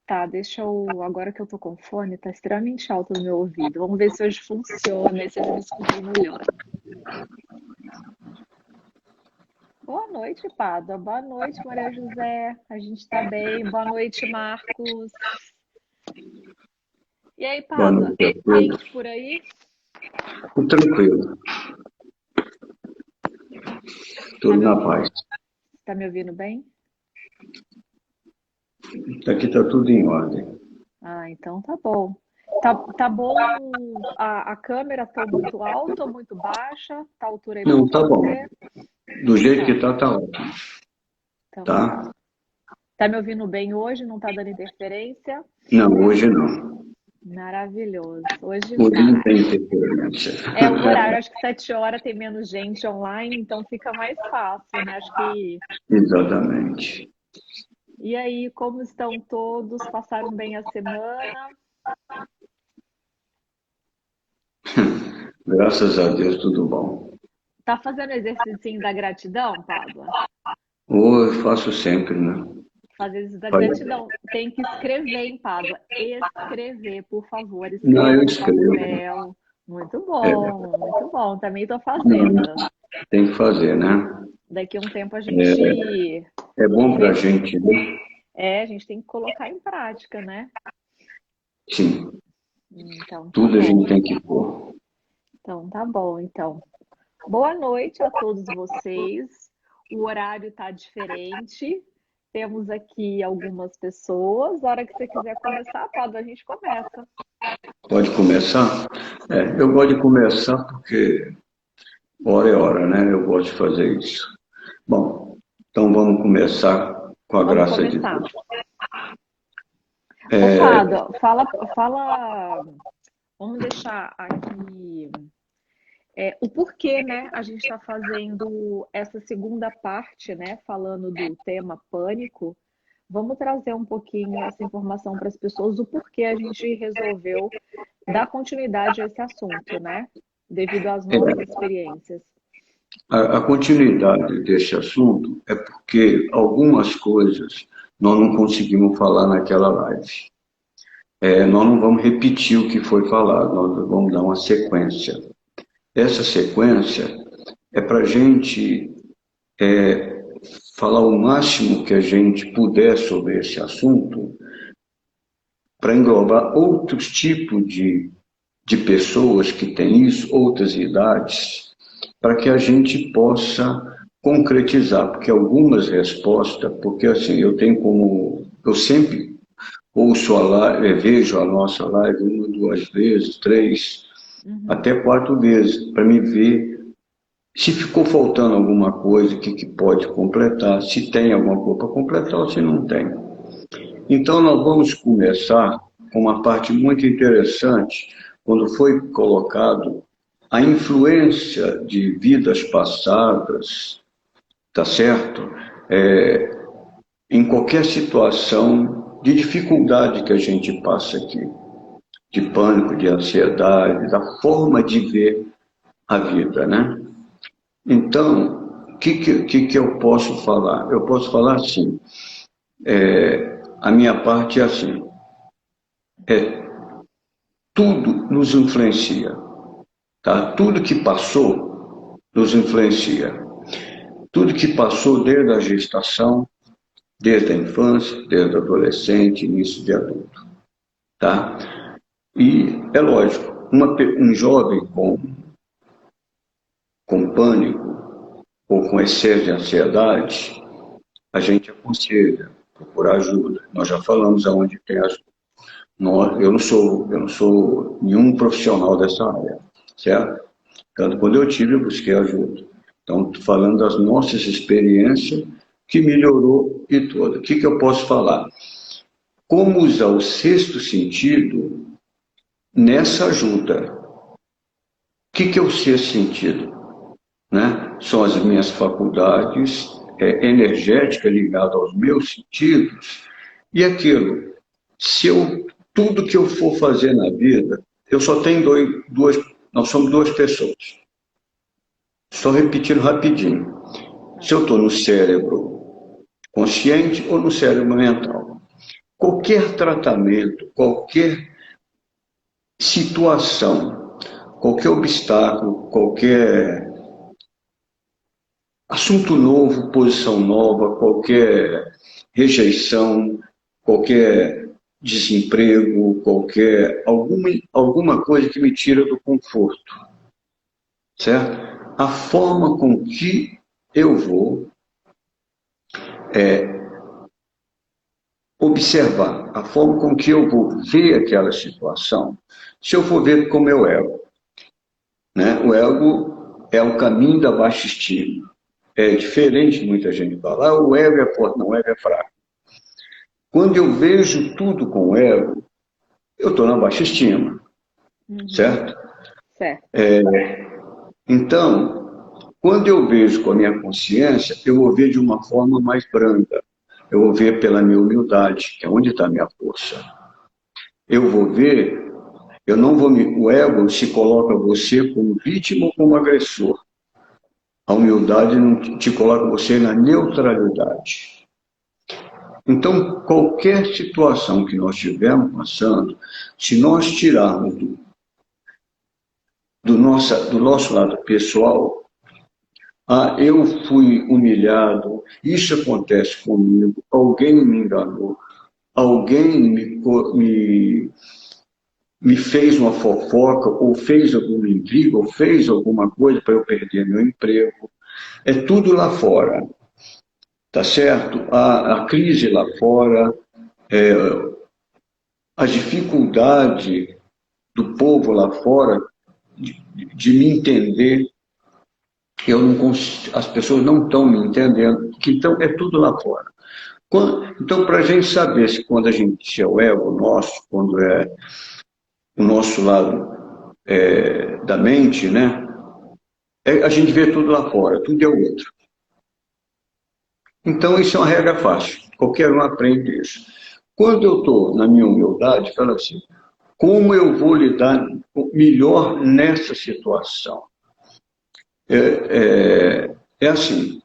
Tá, deixa eu. Agora que eu tô com fone, tá extremamente alto no meu ouvido. Vamos ver se hoje funciona e se eu me escutei melhor. Boa noite, Pada. Boa noite, Maria José. A gente tá bem. Boa noite, Marcos. E aí, Boa Pada? noite a todos. Quente por aí? Tudo tranquilo, Tá tudo me na ouvindo? paz. Tá me ouvindo bem? Aqui está tudo em ordem. Ah, então tá bom. Tá bom. A câmera tá muito alta ou muito baixa? Tá a altura aí pra Não, tá bom. você? Do jeito que Tá, está ótimo, então tá. tá? Tá me ouvindo bem hoje? Não tá dando interferência? Não, hoje não. Maravilhoso. Hoje Hoje não vai. tem interferência. É o horário, acho que 7 horas tem menos gente online, então fica mais fácil, né? Acho que. Exatamente. E aí, como estão todos? Passaram bem a semana? Graças a Deus, tudo bom. Tá fazendo exercício da gratidão, Pádua? Hoje faço sempre, né? Fazer exercício da Faz- gratidão. Tem que escrever, hein, Pádua? Escrever, por favor. Não, eu Escreva no escrevo. papel. Muito É, bom, muito bom. Também estou não, fazendo. tem que fazer, né? Daqui a um tempo a É, gente é bom pra vê. gente, né? É, a gente tem que colocar em prática, né? Sim, Então tá tudo a gente bom. tem que pôr. Então tá bom, então. Boa noite a todos vocês. O horário tá diferente. Temos aqui algumas pessoas. A hora que você quiser começar, Pablo, a gente começa. Pode começar? Eu gosto de começar porque hora é hora, né? Eu gosto de fazer isso. Bom, então vamos começar com a Vamos graça de começar. Deus. Ô, É, Pado, fala, vamos deixar aqui o porquê, né? A gente está fazendo essa segunda parte, né? Falando do tema pânico. Vamos trazer um pouquinho essa informação para as pessoas, o porquê a gente resolveu dar continuidade a esse assunto, né? Devido às nossas experiências. a continuidade desse assunto é porque algumas coisas nós não conseguimos falar naquela live. Nós não vamos repetir o que foi falado, nós vamos dar uma sequência. Essa sequência é para a gente falar o máximo que a gente puder sobre esse assunto, para englobar outros tipos de pessoas que têm isso, outras idades, para que a gente possa concretizar, porque algumas respostas, porque assim, eu sempre ouço a live, vejo a nossa live uma, duas vezes, três, Uhum. até quatro vezes, para me ver se ficou faltando alguma coisa, que pode completar, se tem alguma coisa para completar ou se não tem. Então, nós vamos começar com uma parte muito interessante, quando foi colocado a influência de vidas passadas, tá certo? Em qualquer situação de dificuldade que a gente passa aqui, de pânico, de ansiedade, da forma de ver a vida, né? Então, o que eu posso falar? Eu posso falar assim, a minha parte é assim, tudo nos influencia. Tá? Tudo que passou nos influencia. Tudo que passou desde a gestação, desde a infância, desde a adolescente, início de adulto. Tá? E é lógico, um jovem com pânico ou com excesso de ansiedade, a gente aconselha procurar ajuda. Nós já falamos aonde tem ajuda. Eu não sou nenhum profissional dessa área, certo? Tanto quando eu tive, eu busquei ajuda. Então, estou falando das nossas experiências, que melhorou e toda. O que eu posso falar? Como usar o sexto sentido nessa ajuda? O que é o sexto sentido? Né? São as minhas faculdades energéticas ligadas aos meus sentidos e aquilo. Se eu, tudo que eu for fazer na vida, eu só tenho nós somos duas pessoas. Só repetindo rapidinho. Se Tá. eu estou no cérebro consciente ou no cérebro mental. qualquer tratamento, qualquer situação, qualquer obstáculo, qualquer assunto novo, posição nova, qualquer rejeição, qualquer desemprego, alguma coisa que me tira do conforto, certo? A forma com que eu vou observar, a forma com que eu vou ver aquela situação, se eu for ver com o meu ego, né? O ego é o caminho da baixa estima. É diferente de muita gente falar, o ego é forte, não, o ego é fraco. Quando eu vejo tudo com o ego, eu estou na baixa estima, certo? Certo. Então, quando eu vejo com a minha consciência, eu vou ver de uma forma mais branda. Eu vou ver pela minha humildade, que é onde está a minha força. Eu vou ver, eu não vou me... O ego se coloca você como vítima ou como agressor. A humildade não te coloca você na neutralidade. Então, qualquer situação que nós estivermos passando, se nós tirarmos do nosso lado pessoal, eu fui humilhado, isso acontece comigo, alguém me enganou, alguém me fez uma fofoca, ou fez alguma intriga, ou fez alguma coisa para eu perder meu emprego. É tudo lá fora, tá certo? A crise lá fora, a dificuldade do povo lá fora de me entender, as pessoas não estão me entendendo, então é tudo lá fora. Então, para a gente saber se a gente é o ego nosso, quando é o nosso lado da mente, né? A gente vê tudo lá fora, tudo é o outro. Então, isso é uma regra fácil, qualquer um aprende isso. Quando eu estou na minha humildade, falo assim, como eu vou lidar melhor nessa situação? É assim,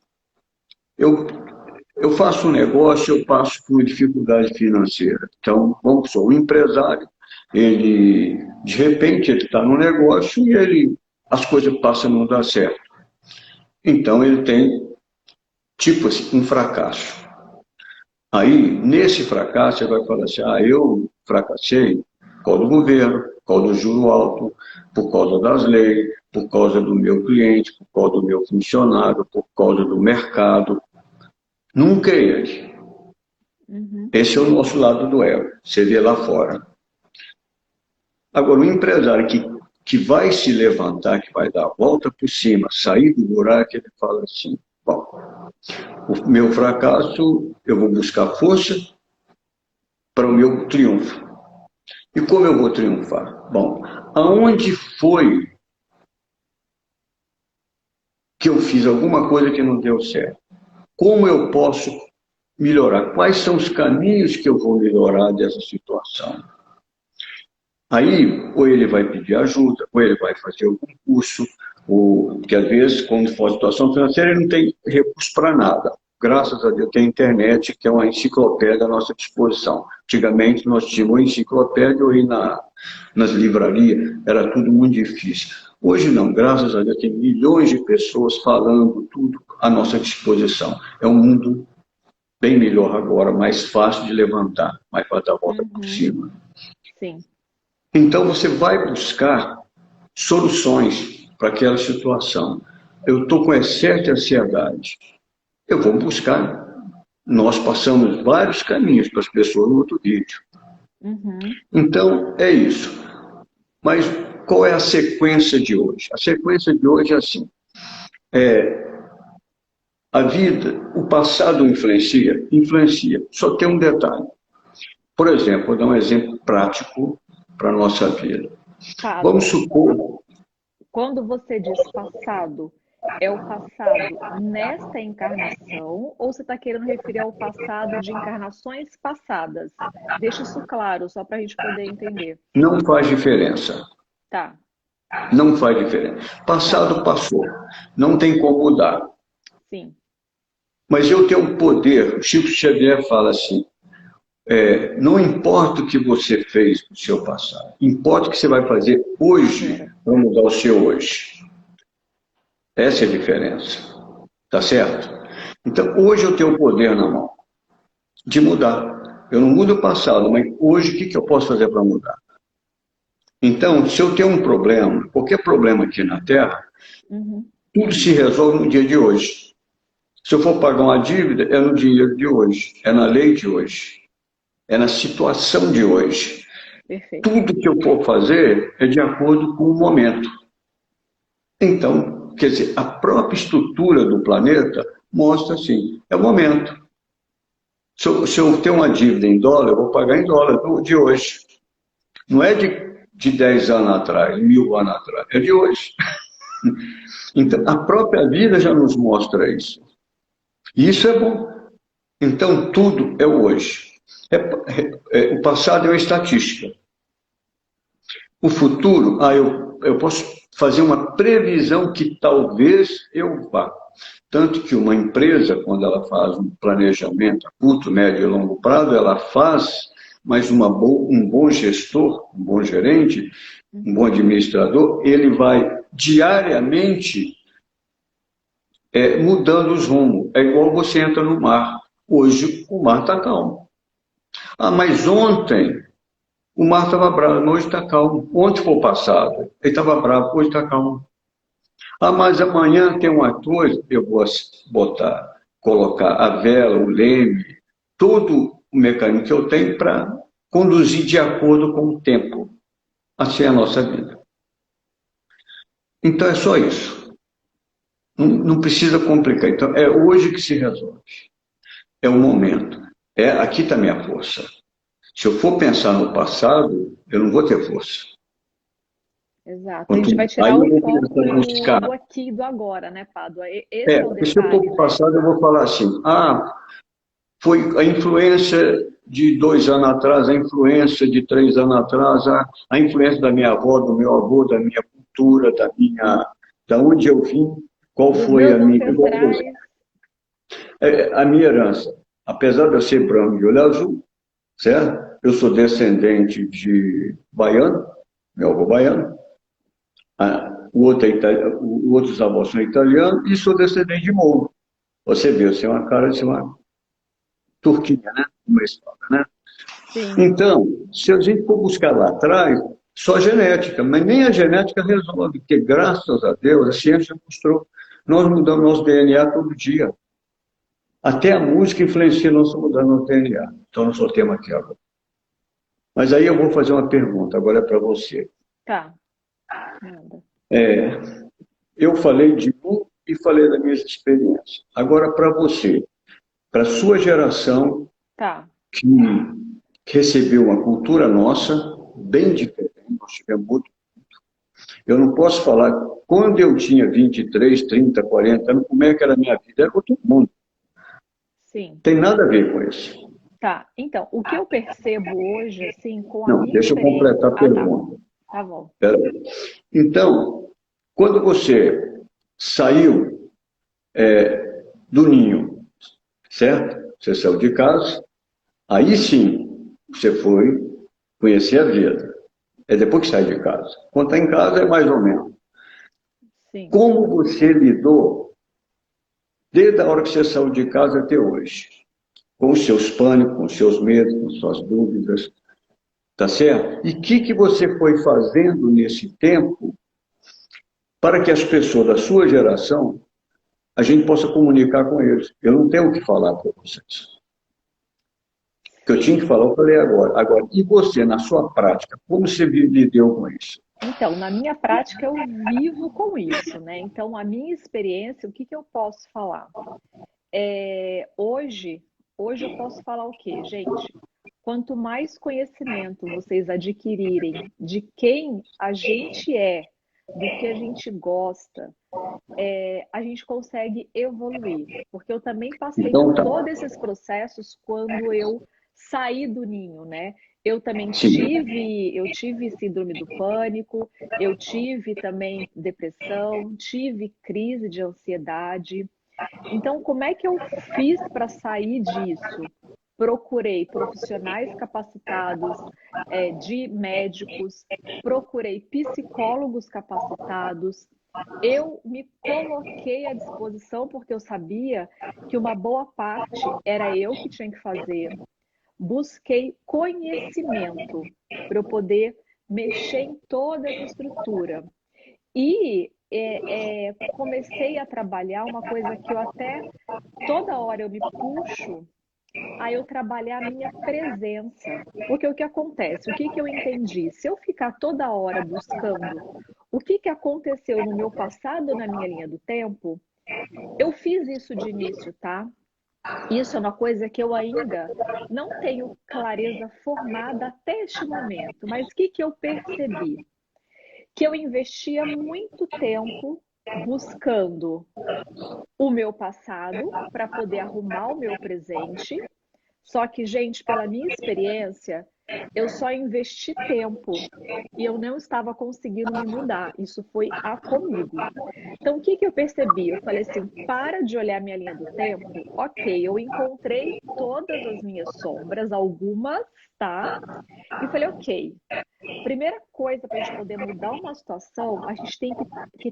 eu faço um negócio, eu passo por dificuldade financeira. Então, vamos supor, o empresário, de repente, ele está no negócio e as coisas passam a não dar certo. Então, ele tem, tipo assim, um fracasso. Aí, nesse fracasso, ele vai falar assim, eu fracassei por causa do governo, por causa do juro alto, por causa das leis, por causa do meu cliente, por causa do meu funcionário, por causa do mercado. Nunca é ele. Esse é o nosso lado do ego, você vê lá fora. Agora, o empresário que vai se levantar, que vai dar a volta por cima, sair do buraco, ele fala assim, bom, o meu fracasso, eu vou buscar força para o meu triunfo. E como eu vou triunfar? Bom, aonde foi que eu fiz alguma coisa que não deu certo? Como eu posso melhorar? Quais são os caminhos que eu vou melhorar dessa situação? Aí, ou ele vai pedir ajuda, ou ele vai fazer algum curso, porque às vezes, quando for a situação financeira, ele não tem recurso para nada. Graças a Deus tem a internet, que é uma enciclopédia à nossa disposição. Antigamente, nós tínhamos uma enciclopédia, ou ir nas livrarias, era tudo muito difícil. Hoje não, graças a Deus, tem milhões de pessoas falando tudo à nossa disposição. É um mundo bem melhor agora, mais fácil de levantar, mais fácil dar a volta por cima. Sim. Então, você vai buscar soluções para aquela situação. Eu estou com excesso de ansiedade. Eu vou buscar. Nós passamos vários caminhos para as pessoas no outro vídeo. Então, é isso. Mas qual é a sequência de hoje? A sequência de hoje é assim. A vida, o passado influencia? Influencia. Só tem um detalhe. Por exemplo, vou dar um exemplo prático para a nossa vida. Vamos supor... Quando você diz passado, é o passado nesta encarnação ou você está querendo referir ao passado de encarnações passadas? Deixa isso claro, só para a gente poder entender. Não faz diferença. Tá. Não faz diferença. Passado passou. Não tem como mudar. Sim. Mas eu tenho um poder. O Chico Xavier fala assim, Não importa o que você fez no seu passado, importa o que você vai fazer hoje para mudar o seu hoje. Essa é a diferença. Tá certo? Então, hoje eu tenho o poder na mão de mudar. Eu não mudo o passado, mas hoje o que eu posso fazer para mudar? Então, se eu tenho um problema, qualquer problema aqui na Terra, tudo se resolve no dia de hoje. Se eu for pagar uma dívida, é no dinheiro de hoje, é na lei de hoje, é na situação de hoje. Perfeito. Tudo que eu for fazer é de acordo com o momento. Então, quer dizer, a própria estrutura do planeta mostra assim, é o momento. Se eu tenho uma dívida em dólar, eu vou pagar em dólar de hoje. Não é de 10 anos atrás, 1000 anos atrás, é de hoje. Então, a própria vida já nos mostra isso. E isso é bom. Então, tudo é o hoje. O passado é uma estatística. O futuro, eu posso fazer uma previsão que talvez eu vá. Tanto que uma empresa, quando ela faz um planejamento a curto, médio e longo prazo, ela faz, mas um bom gestor, um bom gerente, um bom administrador, ele vai diariamente mudando os rumos. É igual você entra no mar. Hoje o mar está calmo. Ah, mas ontem o mar estava bravo, hoje está calmo. Ontem foi o passado, ele estava bravo, hoje está calmo. Ah, mas amanhã tem uma coisa, eu vou colocar a vela, o leme, todo o mecanismo que eu tenho para conduzir de acordo com o tempo. Assim é a nossa vida. Então é só isso. Não precisa complicar. Então é hoje que se resolve. É o momento. Aqui está a minha força. Se eu for pensar no passado, eu não vou ter força. Exato. A gente vai tirar o foco do aqui e do agora, né, Pádua? Esse é o Se eu for detalhe, para o né? passado, eu vou falar assim, foi a influência de 2 anos atrás, a influência de 3 anos atrás, a influência da minha avó, do meu avô, da minha cultura, da onde eu vim, qual Dos foi meus a minha, ancestrais. a minha herança. Apesar de eu ser branco de olho azul, certo? Eu sou descendente de baiano, meu avô baiano, outros avós são italianos, e sou descendente de mouro. Você vê, você é uma cara de uma turquinha, né? Uma história, né? Sim. Então, se a gente for buscar lá atrás, só genética, mas nem a genética resolve, porque graças a Deus a ciência mostrou, nós mudamos nosso DNA todo dia. Até a música influencia nosso mudando nosso DNA. Então, não sou tema aqui agora. Mas aí eu vou fazer uma pergunta, agora é para você. Tá. Manda. Eu falei de um e falei das minhas experiências. Agora, para você, para a sua geração, Tá. que recebeu uma cultura nossa bem diferente, nós tivemos muito. Eu não posso falar, quando eu tinha 23, 30, 40 anos, como é que era a minha vida? Era outro mundo. Sim. Tem nada a ver com isso. Tá. Então, o que eu percebo hoje, assim, com a Não, minha deixa eu experiência. completar a Ah, tá. pergunta. Tá bom. Então, quando você saiu do ninho, certo? Você saiu de casa, aí sim você foi conhecer a vida. É depois que sai de casa. Quando está em casa é mais ou menos. Sim. Como você lidou desde a hora que você saiu de casa até hoje? Com os seus pânicos, com os seus medos, com suas dúvidas, tá certo? E o que você foi fazendo nesse tempo para que as pessoas da sua geração, a gente possa comunicar com eles? Eu não tenho o que falar para vocês. O que eu tinha que falar, eu falei agora. Agora, e você, na sua prática, como você lidou com isso? Então, na minha prática, eu vivo com isso, né? Então, a minha experiência, o que que eu posso falar? Hoje eu posso falar o quê, gente? Quanto mais conhecimento vocês adquirirem de quem a gente é, do que a gente gosta, a gente consegue evoluir. Porque eu também passei Então, por tá. todos esses processos quando eu saí do ninho, né? Eu também Sim. tive síndrome do pânico, eu tive também depressão, tive crise de ansiedade. Então, como é que eu fiz para sair disso? procurei profissionais capacitados, de médicos, procurei psicólogos capacitados. Eu me coloquei à disposição porque eu sabia que uma boa parte era eu que tinha que fazer. Busquei conhecimento para eu poder mexer em toda essa estrutura. E comecei a trabalhar uma coisa que eu até toda hora eu me puxo a eu trabalhar a minha presença. Porque o que acontece? O que eu entendi? Se eu ficar toda hora buscando o que aconteceu no meu passado, na minha linha do tempo, eu fiz isso de início, tá? Isso é uma coisa que eu ainda não tenho clareza formada até este momento. Mas o que eu percebi? Que eu investia muito tempo buscando o meu passado para poder arrumar o meu presente. Só que, gente, pela minha experiência, eu só investi tempo e eu não estava conseguindo me mudar. Isso foi comigo. Então, o que eu percebi? Eu falei assim, para de olhar minha linha do tempo. Ok, eu encontrei todas as minhas sombras, algumas, tá? E falei, ok, primeira coisa para a gente poder mudar uma situação, a gente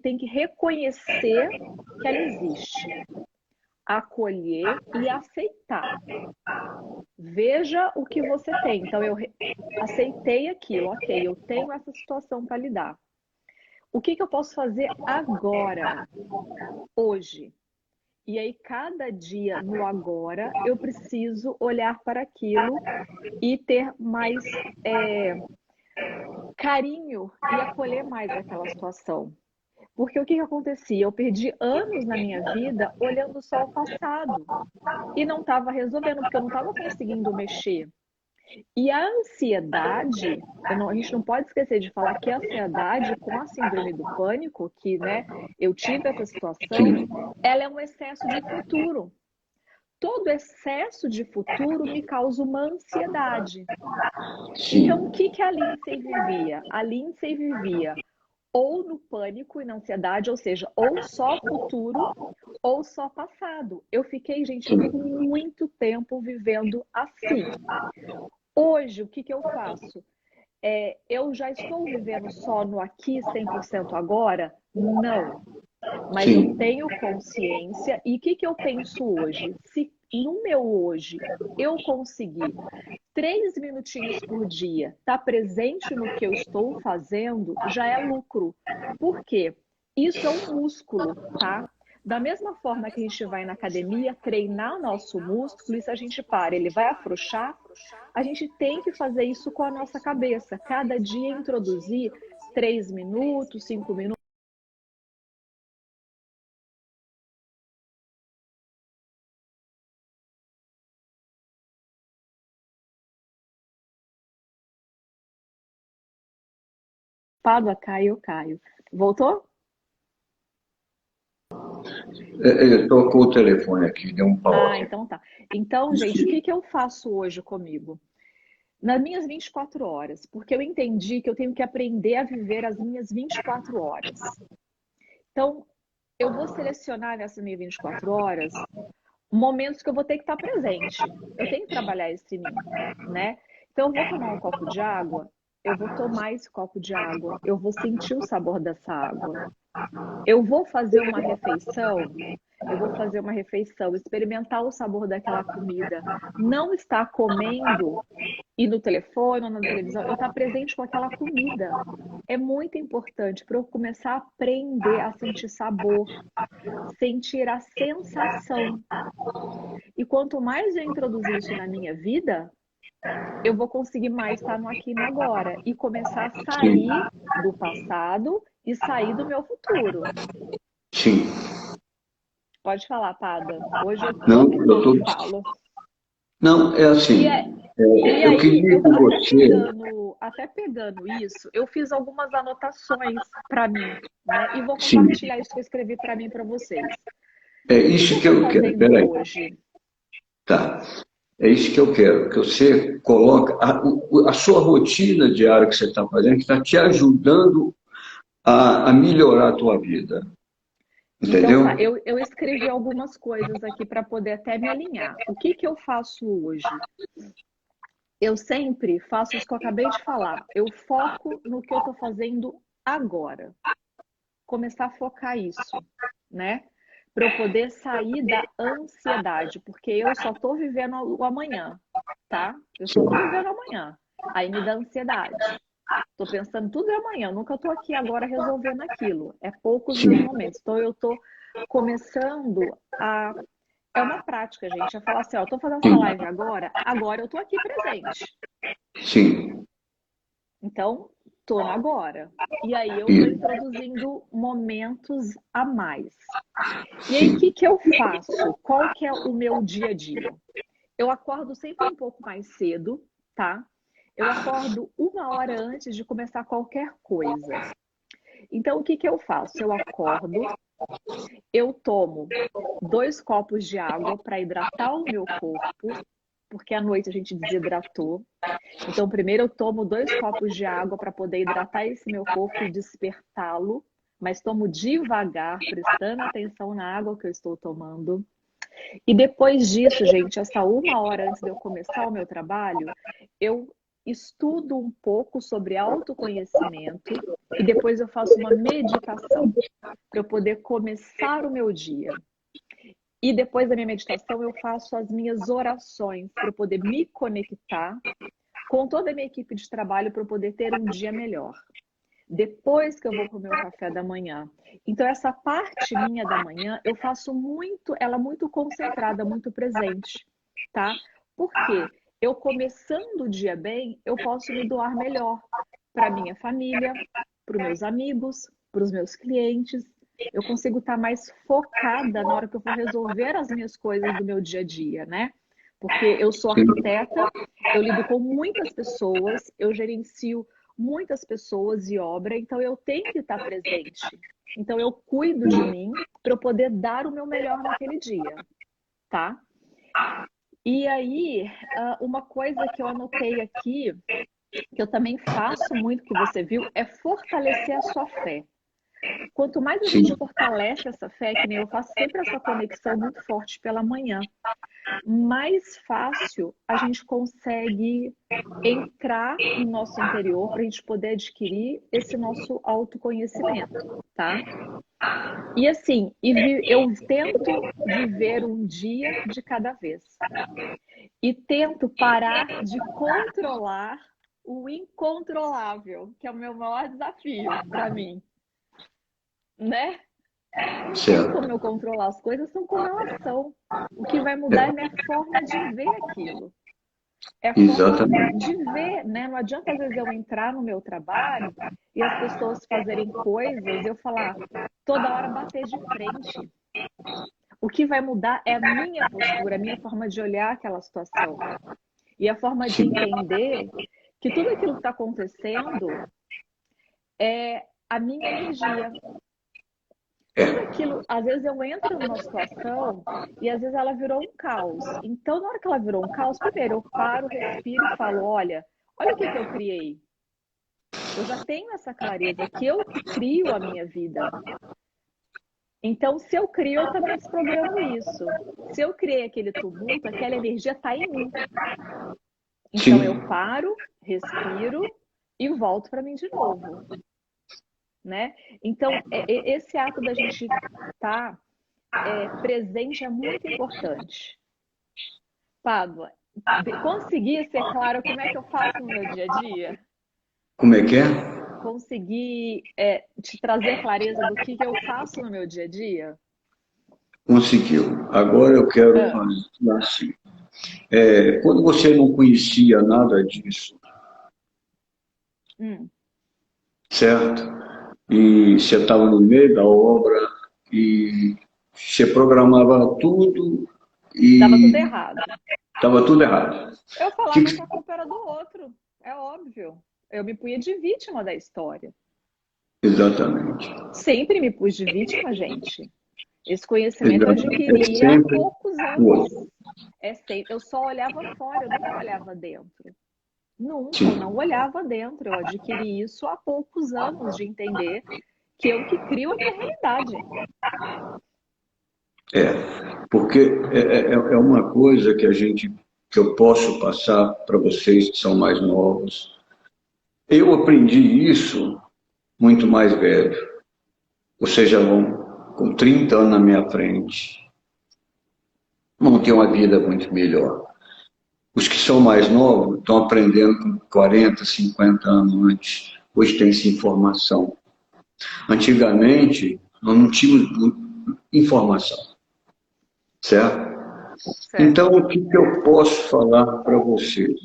tem que reconhecer que ela existe, acolher e aceitar. Veja o que você tem. Então, eu aceitei aquilo, ok, eu tenho essa situação para lidar. O que eu posso fazer agora, hoje? E aí, cada dia no agora, eu preciso olhar para aquilo e ter mais carinho e acolher mais aquela situação. Porque o que acontecia? Eu perdi anos na minha vida olhando só o passado e não estava resolvendo, porque eu não estava conseguindo mexer. E a ansiedade, a gente não pode esquecer de falar que a ansiedade com a síndrome do pânico, que eu tive essa situação, ela é um excesso de futuro. Todo excesso de futuro me causa uma ansiedade. Então, o que a Lindsay vivia? A Lindsay vivia ou no pânico e na ansiedade, ou seja, ou só futuro ou só passado. Eu fiquei, gente, muito tempo vivendo assim. Hoje, o que eu faço? Eu já estou vivendo só no aqui 100% agora? Não. Mas eu tenho consciência. E o que eu penso hoje? Se no meu hoje eu conseguir 3 minutinhos por dia estar presente no que eu estou fazendo, já é lucro. Por quê? Isso é um músculo, tá? Da mesma forma que a gente vai na academia treinar o nosso músculo, e se a gente para, ele vai afrouxar, a gente tem que fazer isso com a nossa cabeça. Cada dia introduzir 3 minutos, 5 minutos. Pádua, Caio. Voltou? Tocou o telefone aqui, deu um pau aqui. Então tá. Então, gente, o que eu faço hoje comigo? Nas minhas 24 horas, porque eu entendi que eu tenho que aprender a viver as minhas 24 horas. Então, eu vou selecionar nessas minhas 24 horas momentos que eu vou ter que estar presente. Eu tenho que trabalhar isso em mim, né? Então, eu vou tomar um copo de água, eu vou tomar esse copo de água, eu vou sentir o sabor dessa água. Eu vou fazer uma refeição, experimentar o sabor daquela comida. Não estar comendo e no telefone ou na televisão, eu estar presente com aquela comida. É muito importante para eu começar a aprender a sentir sabor, sentir a sensação. E quanto mais eu introduzir isso na minha vida, eu vou conseguir mais estar no aqui e no agora e começar a sair do passado e sair do meu futuro. Sim. Pode falar, Pada. Hoje eu falo. Não, é assim. Eu queria que você... Até pegando isso, eu fiz algumas anotações para mim, né? E vou compartilhar isso que eu escrevi para mim para vocês. É isso que eu quero. Peraí. Hoje? Tá. É isso que eu quero, que você coloque a sua rotina diária que você está fazendo, que está te ajudando a melhorar a tua vida. Então, Entendeu? tá, eu escrevi algumas coisas aqui para poder até me alinhar. O que que eu faço hoje? Eu sempre faço isso que eu acabei de falar. Eu foco no que eu estou fazendo agora. Começar a focar isso, né? Para eu poder sair da ansiedade, porque eu só estou vivendo o amanhã, tá? Eu só estou Sim. vivendo o amanhã. Aí me dá ansiedade. Estou pensando tudo é amanhã, eu nunca estou aqui agora resolvendo aquilo. É poucos meus Sim. momentos. Então eu estou começando a. É uma prática, gente. É falar assim: ó, eu estou fazendo essa Sim. live agora, agora eu estou aqui presente. Sim. Então, tô no agora. E aí eu tô Isso. introduzindo momentos a mais. E aí, o que Sim. que eu faço? Qual que é o meu dia a dia? Eu acordo sempre um pouco mais cedo, tá? Eu acordo 1 hora antes de começar qualquer coisa. Então, o que que eu faço? Eu acordo, eu tomo 2 copos de água para hidratar o meu corpo, porque à noite a gente desidratou. Então, primeiro eu tomo 2 copos de água para poder hidratar esse meu corpo e despertá-lo, mas tomo devagar, prestando atenção na água que eu estou tomando. E depois disso, gente, essa 1 hora antes de eu começar o meu trabalho, eu estudo um pouco sobre autoconhecimento e depois eu faço uma meditação para eu poder começar o meu dia. E depois da minha meditação, eu faço as minhas orações para eu poder me conectar com toda a minha equipe de trabalho para eu poder ter um dia melhor. Depois que eu vou para o meu café da manhã. Então, essa parte minha da manhã, eu faço muito, ela muito concentrada, muito presente, tá? Por quê? Eu começando o dia bem, eu posso me doar melhor para minha família, para os meus amigos, para os meus clientes. Eu consigo estar mais focada na hora que eu for resolver as minhas coisas do meu dia a dia, né? Porque eu sou Sim. arquiteta, eu lido com muitas pessoas, eu gerencio muitas pessoas e obra, então eu tenho que estar presente. Então eu cuido de mim para eu poder dar o meu melhor naquele dia, tá? E aí, uma coisa que eu anotei aqui, que eu também faço muito, que você viu, é fortalecer a sua fé. Quanto mais a gente Sim. fortalece essa fé, que nem eu faço sempre essa conexão muito forte pela manhã, mais fácil a gente consegue entrar no nosso interior para a gente poder adquirir esse nosso autoconhecimento, tá? E assim, eu tento viver um dia de cada vez. E tento parar de controlar o incontrolável, que é o meu maior desafio para mim, né? Não tem como Certo. eu controlar as coisas, são como elas são. O que vai mudar é minha forma de ver aquilo. É a forma Exatamente. de ver, né? Não adianta às vezes eu entrar no meu trabalho e as pessoas fazerem coisas e eu falar toda hora bater de frente. O que vai mudar é a minha postura, a minha forma de olhar aquela situação e a forma de Sim. entender que tudo aquilo que está acontecendo é a minha energia. Tudo É. aquilo, às vezes eu entro numa situação e às vezes ela virou um caos. Então, na hora que ela virou um caos, primeiro eu paro, respiro e falo: olha o que que eu criei. Eu já tenho essa clareza que eu que crio a minha vida. Então, se eu crio, eu também desprogramo isso. Se eu criei aquele tumulto, aquela energia está em mim. Então, eu Sim. paro, respiro e volto para mim de novo, né? Então, esse ato da gente estar presente é muito importante. Pádua, conseguir ser claro como é que eu faço no meu dia a dia? Como é que é? Conseguir te trazer clareza do que eu faço no meu dia a dia? Conseguiu. Agora eu quero Ah, fazer assim. Quando você não conhecia nada disso, hum. certo? E você estava no meio da obra e você programava tudo Tava tudo e errado. estava tudo errado. Eu O que falava que que... a culpa era do outro, é óbvio. Eu me punha de vítima da história. Exatamente. Sempre me pus de vítima, gente. Esse conhecimento eu Exatamente. É adquiri há sempre poucos o anos. outro. Eu só olhava fora, eu nunca olhava dentro. Nunca, eu não Sim. olhava dentro. Eu adquiri isso há poucos anos de entender que eu que crio a minha realidade. É, porque é uma coisa que eu posso passar para vocês que são mais novos. Eu aprendi isso muito mais velho, ou seja, com 30 anos na minha frente, vão ter uma vida muito melhor. Os que são mais novos estão aprendendo com 40, 50 anos antes. Hoje tem essa informação. Antigamente, nós não tínhamos informação, certo? Então, o que eu posso falar para vocês?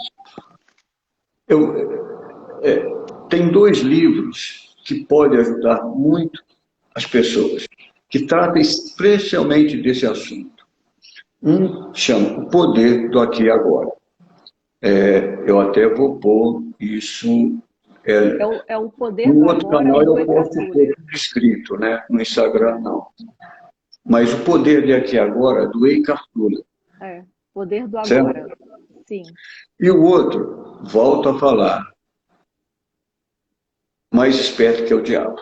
Tem dois livros que podem ajudar muito as pessoas, que tratam especialmente desse assunto. Um chama O Poder do Aqui e Agora. Eu até vou pôr isso. É o poder no do outro agora, canal do eu posso pôr tudo escrito, né? No Instagram não. Mas O Poder de Aqui e Agora, do Eckhart Tolle. Poder do Certo? agora. Sim. E o outro, volto a falar, Mais Esperto que o Diabo.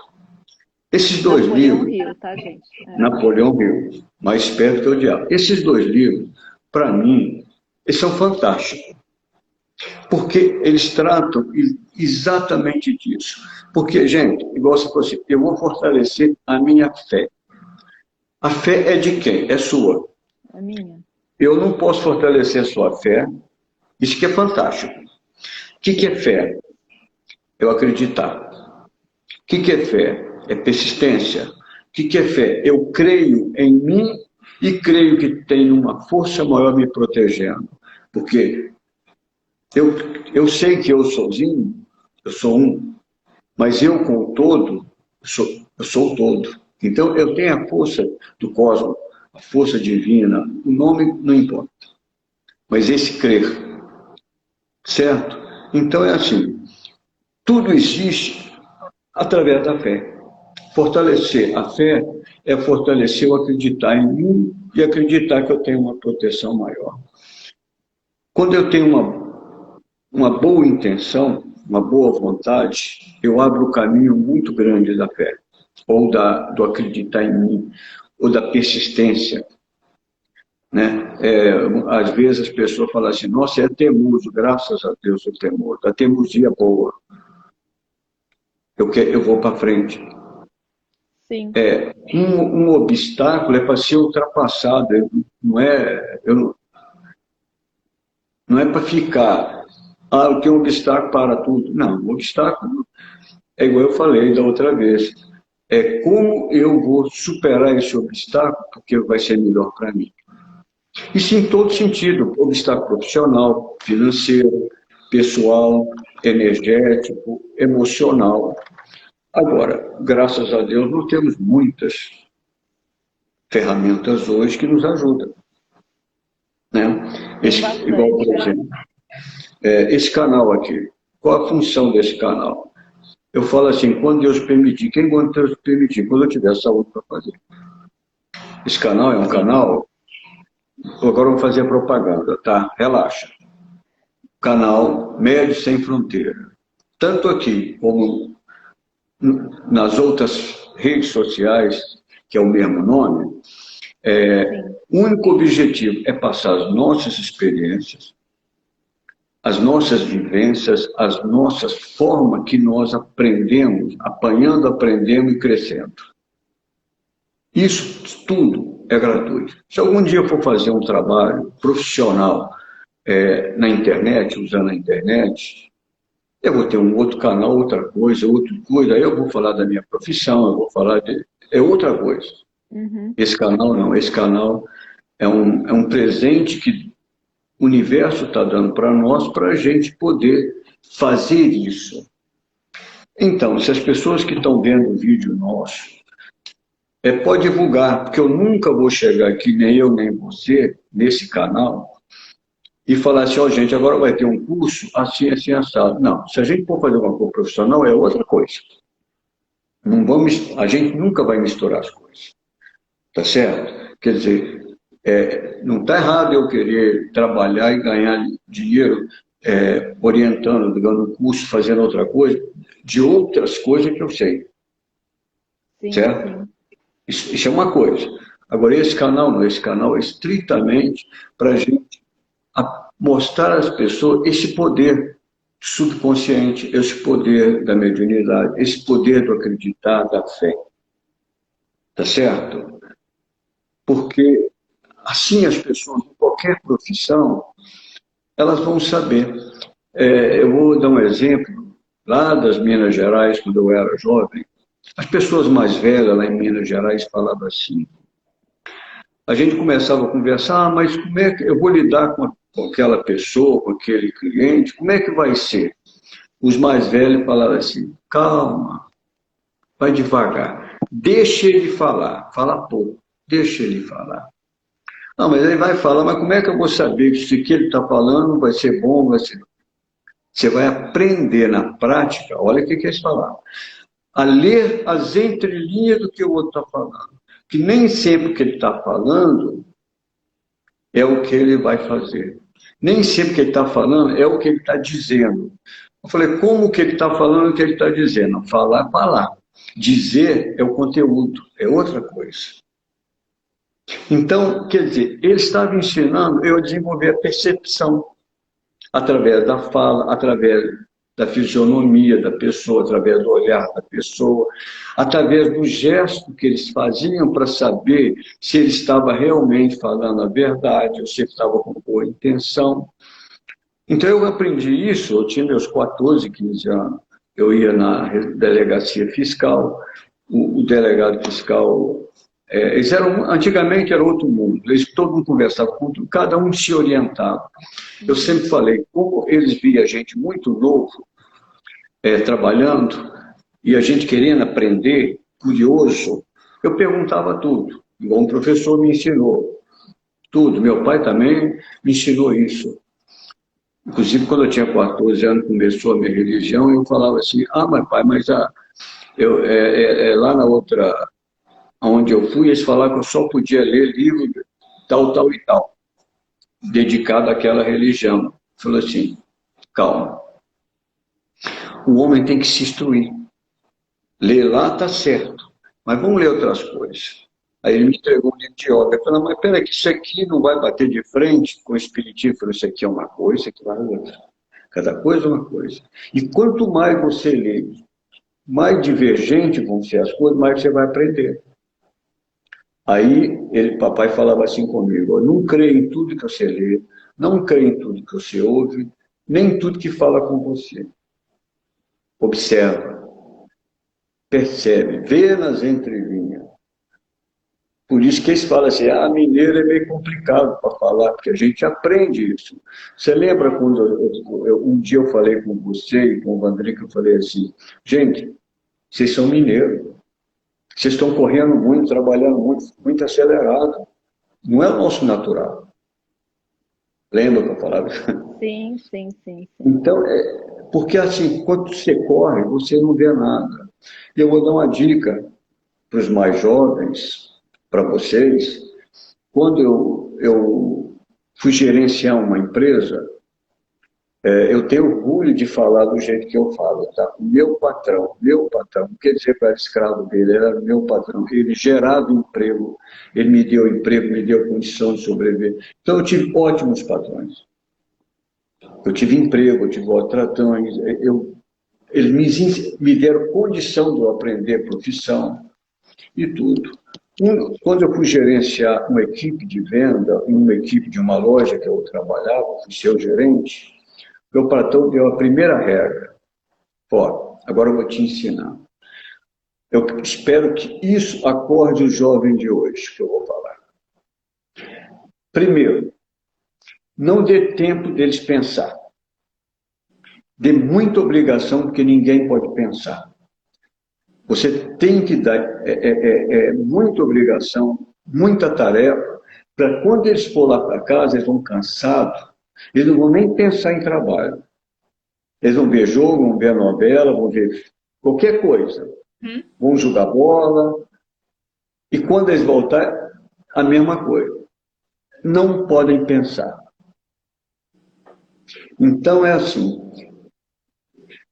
Esses dois Napoleão livros, Hill, tá, gente? Napoleão Hill, Mais Esperto que o Diabo. Esses dois livros, para mim, eles são fantásticos. Porque eles tratam exatamente disso. Porque, gente, igual você falou assim, eu vou fortalecer a minha fé. A fé é de quem? É sua. É minha. Eu não posso fortalecer a sua fé. Isso que é fantástico. O que é fé? Eu acreditar. O que é fé? É persistência. O que é fé? Eu creio em mim e creio que tem uma força maior me protegendo. Porque eu sei que eu sozinho, eu sou um, mas eu com o todo, eu sou o todo. Então eu tenho a força do cosmos, a força divina, o nome não importa. Mas esse crer, certo? Então é assim, tudo existe através da fé. Fortalecer a fé é fortalecer o acreditar em mim e acreditar que eu tenho uma proteção maior. Quando eu tenho uma boa intenção, uma boa vontade, eu abro um caminho muito grande da fé, ou do acreditar em mim, ou da persistência. Né? Às vezes as pessoas falam assim, nossa, é teimoso, graças a Deus o temor, a teimosia boa. Eu vou para frente. Sim. Um obstáculo é para ser ultrapassado, não é para ficar, eu tenho um obstáculo para tudo. Não, o obstáculo é igual eu falei da outra vez, é como eu vou superar esse obstáculo, porque vai ser melhor para mim. Isso em todo sentido, obstáculo profissional, financeiro, pessoal, energético, emocional. Agora, graças a Deus, nós temos muitas ferramentas hoje que nos ajudam. Né? Igual, por exemplo, esse canal aqui. Qual a função desse canal? Eu falo assim, quando Deus permitir, quando Deus permitir, quando eu tiver saúde para fazer. Esse canal é um canal, agora eu vou fazer a propaganda, tá? Relaxa. Canal Médicos Sem Fronteira. Tanto aqui como nas outras redes sociais, que é o mesmo nome, o único objetivo é passar as nossas experiências, as nossas vivências, as nossas formas que nós aprendemos, apanhando, aprendendo e crescendo. Isso tudo é gratuito. Se algum dia eu for fazer um trabalho profissional na internet, usando a internet, eu vou ter um outro canal, outra coisa, aí eu vou falar da minha profissão, eu vou falar de... É outra coisa. Uhum. Esse canal não, esse canal é um presente que o universo está dando para nós, para a gente poder fazer isso. Então, se as pessoas que estão vendo o vídeo nosso, pode divulgar, porque eu nunca vou chegar aqui, nem eu, nem você, nesse canal, e falar assim, gente, agora vai ter um curso assim, assim, assado. Não, se a gente for fazer uma coisa profissional, é outra coisa. A gente nunca vai misturar as coisas. Tá certo? Quer dizer, não está errado eu querer trabalhar e ganhar dinheiro orientando, dando curso, fazendo outra coisa, de outras coisas que eu sei. Sim, certo? sim. Isso é uma coisa. Agora, esse canal não, esse canal é estritamente para a gente mostrar às pessoas esse poder subconsciente, esse poder da mediunidade, esse poder do acreditar, da fé. Tá certo? Porque assim as pessoas, em qualquer profissão, elas vão saber. Eu vou dar um exemplo lá das Minas Gerais, quando eu era jovem. As pessoas mais velhas lá em Minas Gerais falavam assim. A gente começava a conversar, mas como é que eu vou lidar com aquela pessoa, com aquele cliente? Como é que vai ser? Os mais velhos falavam assim, calma, vai devagar, deixa ele falar, fala pouco, deixa ele falar. Não, mas ele vai falar, mas como é que eu vou saber se o que ele está falando vai ser bom, vai ser... Você vai aprender na prática, olha o que é isso falar, a ler as entrelinhas do que o outro está falando. Que nem sempre o que ele está falando é o que ele vai fazer. Nem sempre o que ele está falando é o que ele está dizendo. Eu falei, como que ele está falando o que ele está dizendo? Falar é falar. Dizer é o conteúdo, é outra coisa. Então, quer dizer, ele estava ensinando eu a desenvolver a percepção através da fala, através da fisionomia da pessoa, através do olhar da pessoa, através do gesto que eles faziam para saber se ele estava realmente falando a verdade ou se ele estava com boa intenção. Então eu aprendi isso, eu tinha meus 14, 15 anos, eu ia na delegacia fiscal, o delegado fiscal, antigamente era outro mundo, todo mundo conversava com tudo, cada um se orientava. Eu sempre falei, como eles viam a gente muito novo, trabalhando, e a gente querendo aprender, curioso, eu perguntava tudo, igual um professor me ensinou, tudo, meu pai também me ensinou isso. Inclusive, quando eu tinha 14 anos, começou a minha religião, eu falava assim, mas pai, mas lá na outra, onde eu fui, eles falaram que eu só podia ler livro tal, tal e tal, dedicado àquela religião. Falou assim, calma, o homem tem que se instruir. Ler lá está certo, mas vamos ler outras coisas. Aí ele me entregou um livro de yoga. Eu falei, mas peraí, que isso aqui não vai bater de frente com o espiritismo. Eu falei, isso aqui é uma coisa, isso aqui é outra. Cada coisa é uma coisa. E quanto mais você lê, mais divergente vão ser as coisas, mais você vai aprender. Aí, papai falava assim comigo, não creia em tudo que você lê, não creia em tudo que você ouve, nem em tudo que fala com você. Observa, percebe, vê nas entrelinhas. Por isso que eles falam assim, mineiro é meio complicado para falar, porque a gente aprende isso. Você lembra quando um dia eu falei com você e com o Vandrico, eu falei assim, gente, vocês são mineiros, vocês estão correndo muito, trabalhando muito, muito acelerado. Não é o nosso natural. Lembra que eu falava? Sim, sim, sim. Então, porque assim, quando você corre, você não vê nada. E eu vou dar uma dica para os mais jovens, para vocês. Quando eu fui gerenciar uma empresa, eu tenho orgulho de falar do jeito que eu falo, tá? Meu patrão, não quer dizer para escravo dele, era meu patrão. Ele gerava emprego, ele me deu emprego, me deu condição de sobreviver. Então, eu tive ótimos patrões. Eu tive emprego, eu tive tratões, eles me deram condição de eu aprender profissão e tudo. Quando eu fui gerenciar uma equipe de venda, uma equipe de uma loja que eu trabalhava, fui seu gerente, meu patrão deu a primeira regra. Agora eu vou te ensinar. Eu espero que isso acorde o jovem de hoje, que eu vou falar. Primeiro, não dê tempo deles pensar. Dê muita obrigação, porque ninguém pode pensar. Você tem que dar muita obrigação, muita tarefa, para quando eles for lá para casa, eles vão cansados, eles não vão nem pensar em trabalho. Eles vão ver jogo, vão ver novela, vão ver qualquer coisa. Vão jogar bola. E quando eles voltarem, a mesma coisa. Não podem pensar. Então é assim.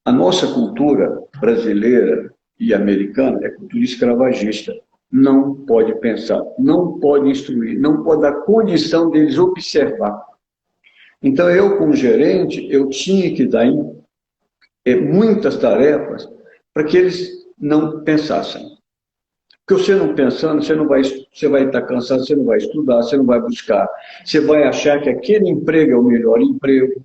A nossa cultura brasileira e americana é cultura escravagista. não pode pensar, não pode instruir, não pode dar condição deles observar. Então, eu, como gerente, eu tinha que dar muitas tarefas para que eles não pensassem. Porque você não pensando, você vai estar cansado, você não vai estudar, você não vai buscar, você vai achar que aquele emprego é o melhor emprego.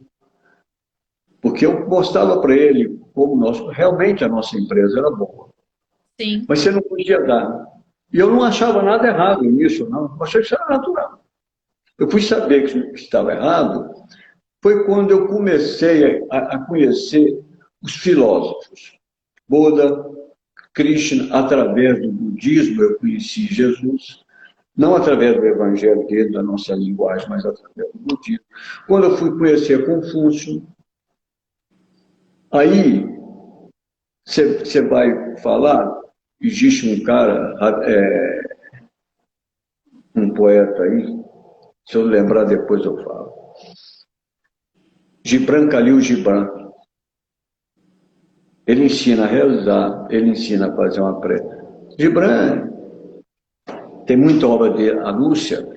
Porque eu mostrava para ele como realmente a nossa empresa era boa. Sim. Mas você não podia dar. E eu não achava nada errado nisso, não. Eu achei que isso era natural. Eu fui saber que estava errado, foi quando eu comecei a conhecer os filósofos. Buda, Krishna, através do budismo, eu conheci Jesus, não através do evangelho dele, da nossa linguagem, mas através do budismo. Quando eu fui conhecer Confúcio, aí você vai falar, existe um cara, um poeta aí, se eu lembrar depois eu falo. Gibran Khalil Gibran. Ele ensina a realizar, ele ensina a fazer uma prece. Gibran tem muita obra dele, a Lúcia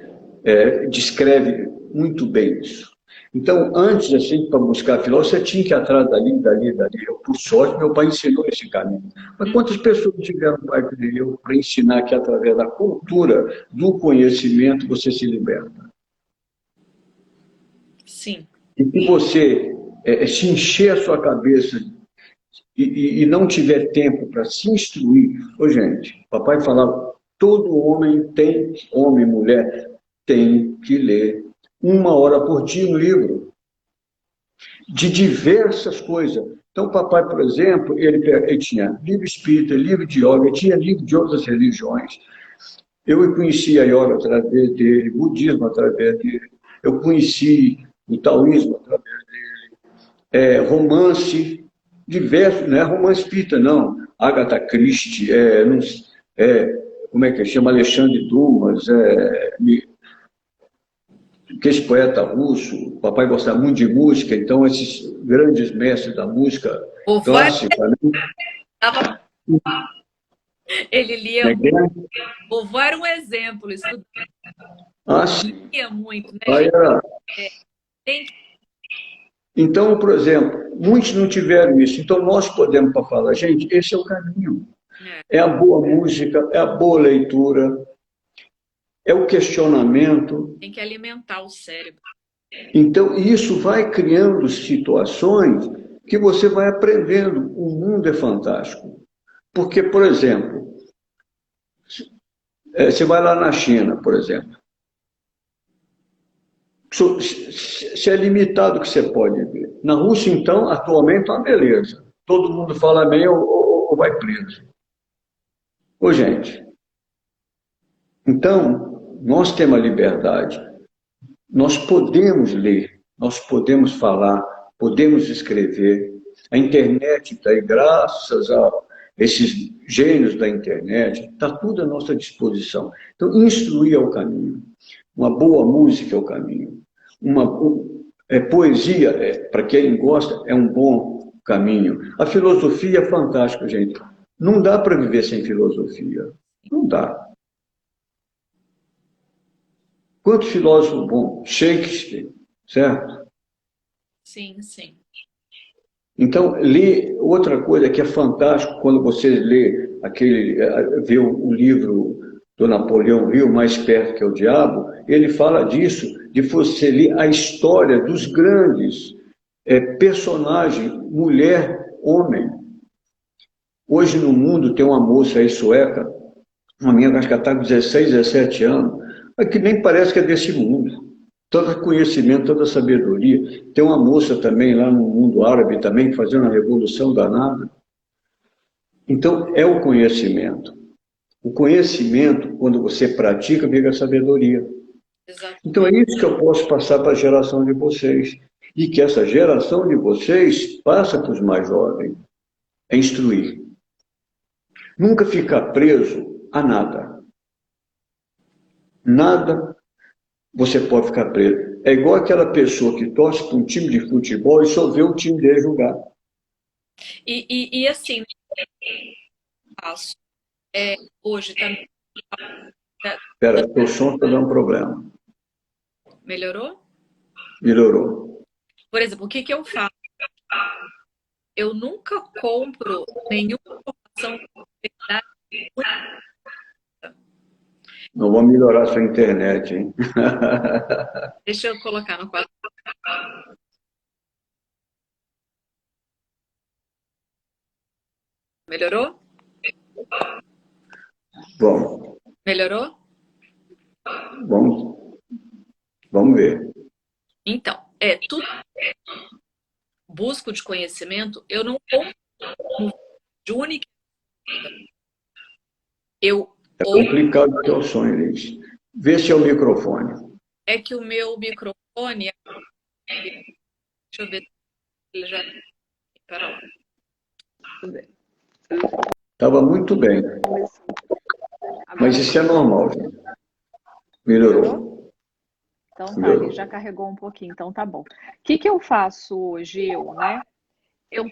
descreve muito bem isso. Então, antes, assim, para buscar filósofo, você tinha que ir atrás dali, dali, dali. Eu, por sorte, meu pai ensinou esse caminho. Mas quantas pessoas tiveram pai que eu para ensinar que através da cultura, do conhecimento, você se liberta? Sim. E se você se encher a sua cabeça e não tiver tempo para se instruir, ô gente, papai falava, todo homem tem, homem, mulher, tem que ler 1 hora por dia um livro de diversas coisas. Então, papai, por exemplo, ele tinha livro espírita, livro de yoga, tinha livro de outras religiões. Eu conheci a yoga através dele, budismo através dele, eu conheci o taoísmo através dele, romance, diversos, não é romance espírita, não. Agatha Christie, como é que chama? Alexandre Dumas, que esse poeta russo, o papai gostava muito de música, então esses grandes mestres da música O Vai clássica, né? ele lia muito. O Vô era um exemplo, Sim. lia muito, né, Aí gente? era... Tem Então, por exemplo, muitos não tiveram isso, então nós podemos para falar, gente, esse é o caminho. É a boa música, é a boa leitura, é o questionamento. tem que alimentar o cérebro. Então, isso vai criando situações que você vai aprendendo. O mundo é fantástico. Porque, por exemplo, você vai lá na China, por exemplo. Se é limitado o que você pode ver. Na Rússia, então, atualmente é uma beleza. Todo mundo fala bem ou vai preso. Ô, gente, então, nós temos a liberdade. Nós podemos ler, nós podemos falar, podemos escrever. A internet está aí, graças a esses gênios da internet, está tudo à nossa disposição. Então, instruir é o caminho. Uma boa música é o caminho. Poesia, para quem gosta, é um bom caminho. A filosofia é fantástica, gente. Não dá para viver sem filosofia. Não dá. Quantos filósofos bons? Shakespeare, certo? Sim, sim. Então, outra coisa que é fantástico quando você vê o livro do Napoleão Hill, Mais Perto que é o Diabo, ele fala disso, de você ler a história dos grandes personagens, mulher, homem. Hoje no mundo tem uma moça aí sueca, uma menina acho que está com 16, 17 anos, mas que nem parece que é desse mundo. Todo conhecimento, toda sabedoria. Tem uma moça também lá no mundo árabe também fazendo uma revolução danada. Então, é o conhecimento. O conhecimento, quando você pratica, vira sabedoria. Exato. Então, é isso que eu posso passar para a geração de vocês. E que essa geração de vocês passa para os mais jovens. É instruir. Nunca ficar preso a nada. Nada você pode ficar preso. É igual aquela pessoa que torce para um time de futebol e só vê o time dele jogar. E assim, hoje também Espera, o som está dando problema. Melhorou? Melhorou. Por exemplo, o que que eu faço? Eu nunca compro nenhuma informação de verdade. Não vou melhorar sua internet, hein? Deixa eu colocar no quadro. Melhorou? Bom, Melhorou? vamos ver. Então, tudo busco de conhecimento, eu não compro de única. Eu É ou complicado o teu som, Elis. Vê se é o microfone. é que o meu microfone, deixa eu ver se ele já. Pera lá. Estava muito bem, mas isso é normal, gente. Melhorou. Então tá, Melhorou. ele já carregou um pouquinho, então tá bom. O que que eu faço hoje, né?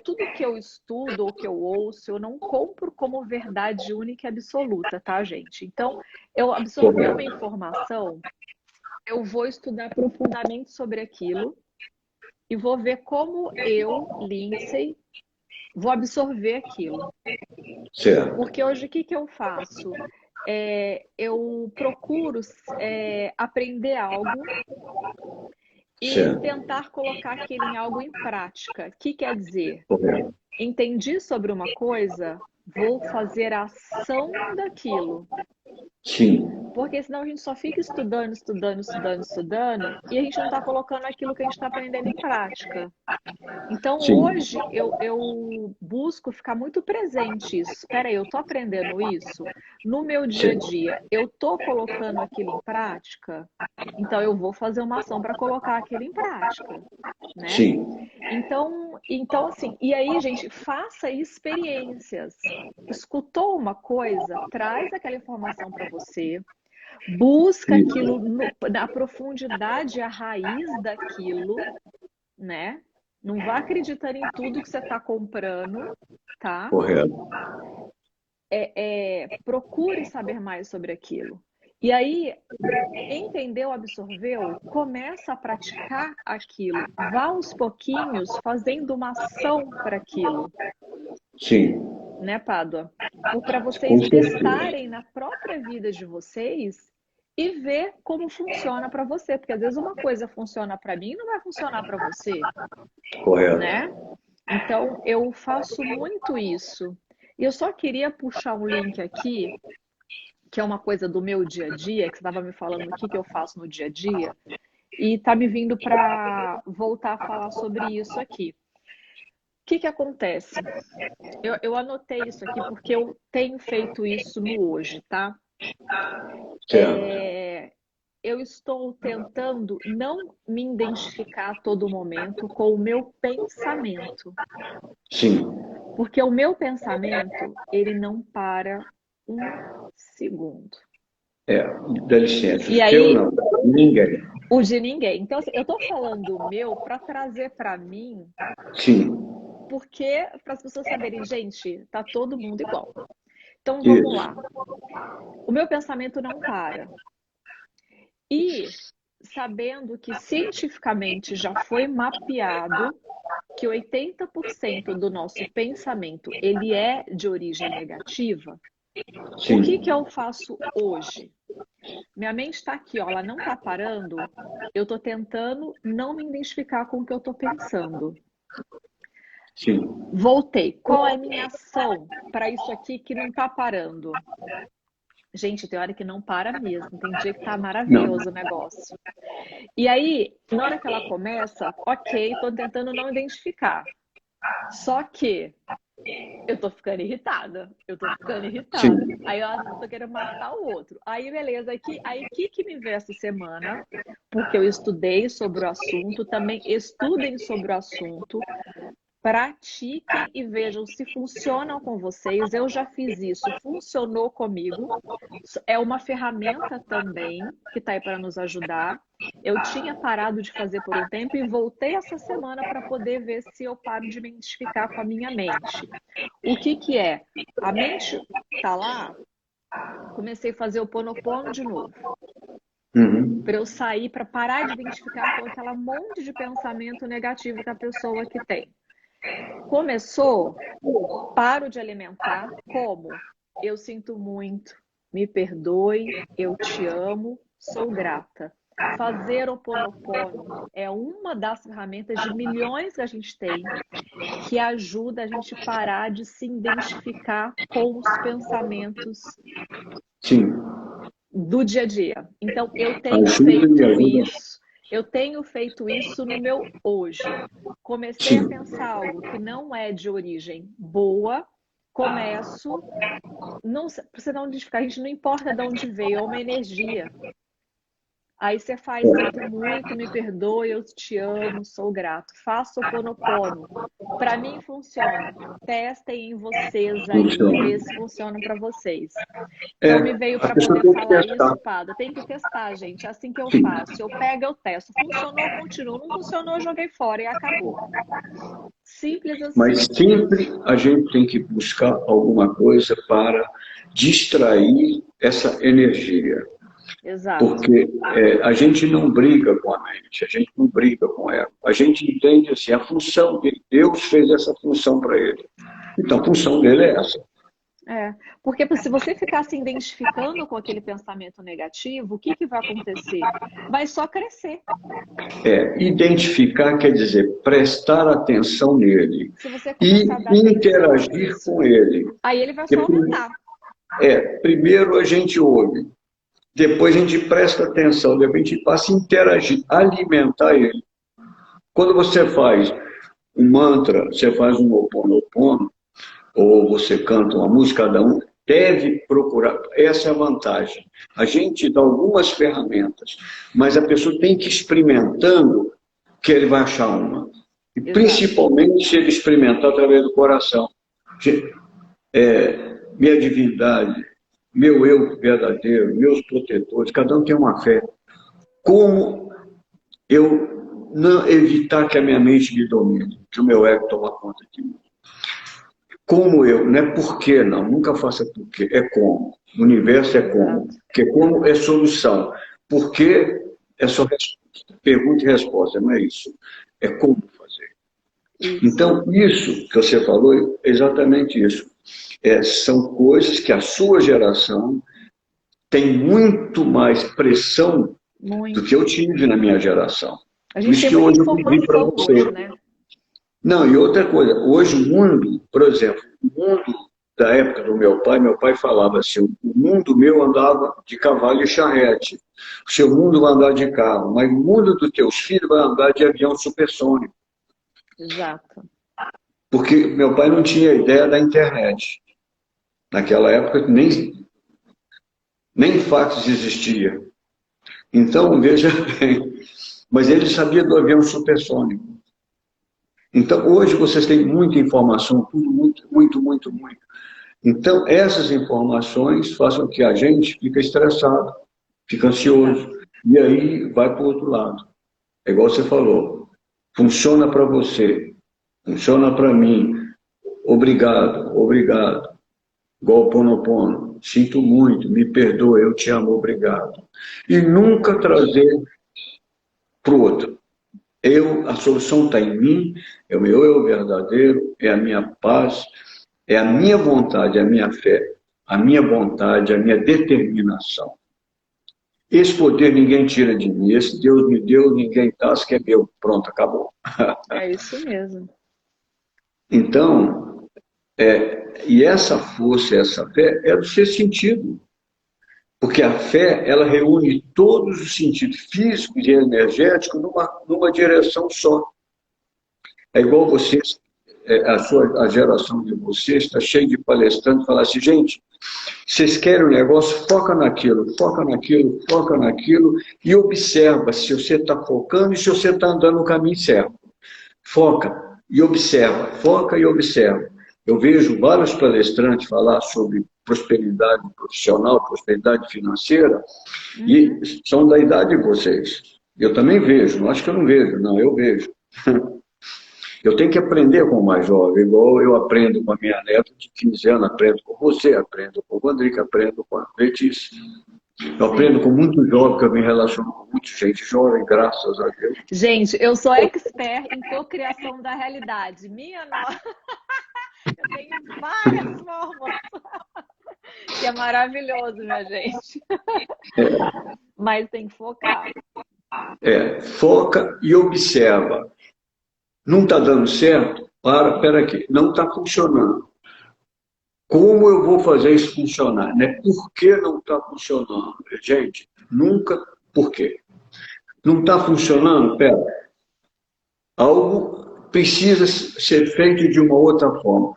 Tudo que eu estudo ou que eu ouço, eu não compro como verdade única e absoluta, tá, gente? Então, eu absorvi uma informação, eu vou estudar profundamente sobre aquilo e vou ver como eu, Lindsay, vou absorver aquilo. Certo. Porque hoje o que que eu faço? Eu procuro aprender algo e Certo. tentar colocar aquilo em algo em prática. O que quer dizer? Correto. Entendi sobre uma coisa, vou fazer a ação daquilo. Sim. Porque senão a gente só fica estudando, estudando, estudando, estudando e a gente não está colocando aquilo que a gente está aprendendo em prática. Então, Sim. hoje, eu busco ficar muito presente isso. Espera aí, eu estou aprendendo isso? No meu dia a Certo. dia, eu estou colocando aquilo em prática? Então, eu vou fazer uma ação para colocar aquilo em prática, né? Sim. Então, assim, e aí, gente, faça experiências. Escutou uma coisa, traz aquela informação para você, busca Isso. aquilo na profundidade, a raiz daquilo, né? Não vá acreditando em tudo que você está comprando, tá? Correto. Procure saber mais sobre aquilo. E aí, entendeu, absorveu, começa a praticar aquilo. Vá aos pouquinhos fazendo uma ação para aquilo, Sim. né, Pádua? Para Com vocês certeza. testarem na própria vida de vocês e ver como funciona para você, porque às vezes uma coisa funciona para mim e não vai funcionar para você, Correto. né? Então, eu faço muito isso. E eu só queria puxar um link aqui, que é uma coisa do meu dia a dia, que você estava me falando o que que eu faço no dia a dia, e tá me vindo para voltar a falar sobre isso aqui. O que que acontece? Eu anotei isso aqui porque eu tenho feito isso no hoje, tá? Certo. Eu estou tentando não me identificar a todo momento com o meu pensamento. Sim. Porque o meu pensamento, ele não para um segundo. Dá licença. E O seu aí, não. Ninguém. o de ninguém. Então, assim, eu estou falando o meu para trazer para mim, Sim. porque para as pessoas saberem, gente, tá todo mundo igual. Então, vamos Isso. lá. O meu pensamento não para. E sabendo que cientificamente já foi mapeado que 80% do nosso pensamento ele é de origem negativa, o que Sim. que eu faço hoje? Minha mente está aqui, ó, ela não está parando. Eu estou tentando não me identificar com o que eu estou pensando. Sim. Voltei. Qual é a minha ação para isso aqui que não está parando? Gente, tem hora que não para mesmo. Tem dia que tá Não. maravilhoso o negócio. E aí, na hora que ela começa, ok, estou tentando não identificar. Só que eu tô ficando irritada. Eu tô ficando irritada. Sim. Aí eu tô querendo matar o outro. Aí, beleza. Aí, que me veio essa semana? Porque eu estudei sobre o assunto. Também estudem sobre o assunto. Pratiquem e vejam se funcionam com vocês. Eu já fiz isso. Funcionou comigo. É uma ferramenta também que está aí para nos ajudar. Eu tinha parado de fazer por um tempo e voltei essa semana para poder ver se eu paro de me identificar com a minha mente. O que que é? A mente tá lá, comecei a fazer o Ho'oponopono de novo. Para eu sair, para parar de identificar com aquela monte de pensamento negativo que a pessoa que tem. Começou, paro de alimentar, como? Eu sinto muito, me perdoe, eu te amo, sou grata. Fazer o Ho'oponopono é uma das ferramentas de milhões que a gente tem que ajuda a gente parar de se identificar com os pensamentos do dia a dia. Então, eu tenho feito isso no meu hoje. Comecei a pensar algo que não é de origem boa, começo, não, pra você não identificar, a gente não importa de onde veio, é uma energia. Aí você faz, sinto muito, me perdoe, eu te amo, sou grato. Faça o Ho'oponopono. Para mim funciona. Testem em vocês aí, ver se funciona para vocês. Então me veio para poder falar isso, Pada. Tem que testar, gente. É assim que eu faço. Eu pego, eu testo. Funcionou, continuo. Não funcionou, eu joguei fora e acabou. Simples assim. Mas sempre a gente tem que buscar alguma coisa para distrair essa energia. Exato. Porque a gente não briga com a mente, a gente não briga com ela. A gente entende assim, a função dele, Deus fez essa função para ele. Então, a função dele é essa. Porque se você ficar se identificando com aquele pensamento negativo, o que vai acontecer? Vai só crescer. Identificar quer dizer prestar atenção nele e interagir com ele. Aí ele vai só aumentar. Primeiro a gente ouve. Depois a gente presta atenção, depois a gente passa a interagir, alimentar ele. Quando você faz um mantra, você faz um Ho'oponopono, ou você canta uma música, cada um deve procurar. Essa é a vantagem. A gente dá algumas ferramentas, mas a pessoa tem que ir experimentando que ele vai achar uma. E principalmente se ele experimentar através do coração. Minha divindade, meu eu verdadeiro, meus protetores, cada um tem uma fé. Como eu não evitar que a minha mente me domine, que o meu ego toma conta de mim? Como eu, não é por que não, nunca faça por quê, é como. O universo é como. Porque como é solução. Por que é só pergunta e resposta, não é isso. É como fazer. Então, isso que você falou é exatamente isso. São coisas que a sua geração tem muito mais pressão do que eu tive na minha geração. A gente tem muita informação hoje, né? Não, e outra coisa, hoje o mundo, por exemplo, o mundo da época do meu pai falava assim, o mundo meu andava de cavalo e charrete, o seu mundo vai andar de carro, mas o mundo dos teus filhos vai andar de avião supersônico. Exato. Porque meu pai não tinha ideia da internet. Naquela época nem fax existia. Então, veja bem, mas ele sabia do avião supersônico. Então, hoje vocês têm muita informação, tudo muito. Então, essas informações fazem que a gente fique estressado, fica ansioso, e aí vai para o outro lado. É igual você falou, funciona para você, funciona para mim, obrigado. Igual o Ho'oponopono, sinto muito, me perdoa, eu te amo, obrigado. E nunca trazer para o outro. A solução está em mim, é o meu eu verdadeiro, é a minha paz, é a minha vontade, é a minha fé, a minha vontade, a minha determinação. Esse poder ninguém tira de mim, esse Deus me deu, ninguém tasca, é meu. Pronto, acabou. É isso mesmo. Então, e essa força, essa fé é do ser sentido. Porque a fé, ela reúne todos os sentidos físicos e energéticos numa direção só. É igual vocês, a geração de vocês está cheia de palestrantes, falar assim, gente, vocês querem um negócio, foca naquilo, e observa se você está focando e se você está andando no caminho certo. Foca e observa, foca e observa. Eu vejo vários palestrantes falar sobre prosperidade profissional, prosperidade financeira, e são da idade de vocês. Eu também vejo, não acho que eu não vejo, não, eu vejo. Eu tenho que aprender com o mais jovem, igual eu aprendo com a minha neta de 15 anos, aprendo com você, aprendo com o Andrique, aprendo com a Letícia. Eu aprendo com muito jovem, porque eu me relaciono com muita gente jovem, graças a Deus. Gente, eu sou expert em cocriação da realidade. Minha nossa, eu tenho várias formas. Que é maravilhoso, minha gente. Mas tem que focar. Foca e observa. Não está dando certo? Espera aqui, não está funcionando. Como eu vou fazer isso funcionar? Né? Por que não está funcionando? Gente, nunca. Por quê? Não está funcionando? Pera. Algo precisa ser feito de uma outra forma.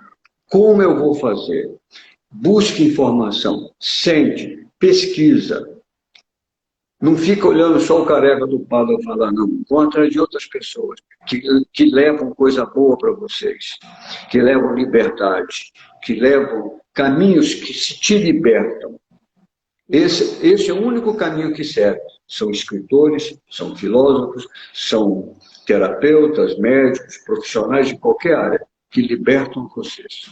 Como eu vou fazer? Busque informação, sente, pesquisa. Não fica olhando só o careca do padre falar, não. Vão atrás de outras pessoas que levam coisa boa para vocês, que levam liberdade, que levam caminhos que te libertam. Esse é o único caminho que serve. São escritores, são filósofos, são terapeutas, médicos, profissionais de qualquer área que libertam vocês.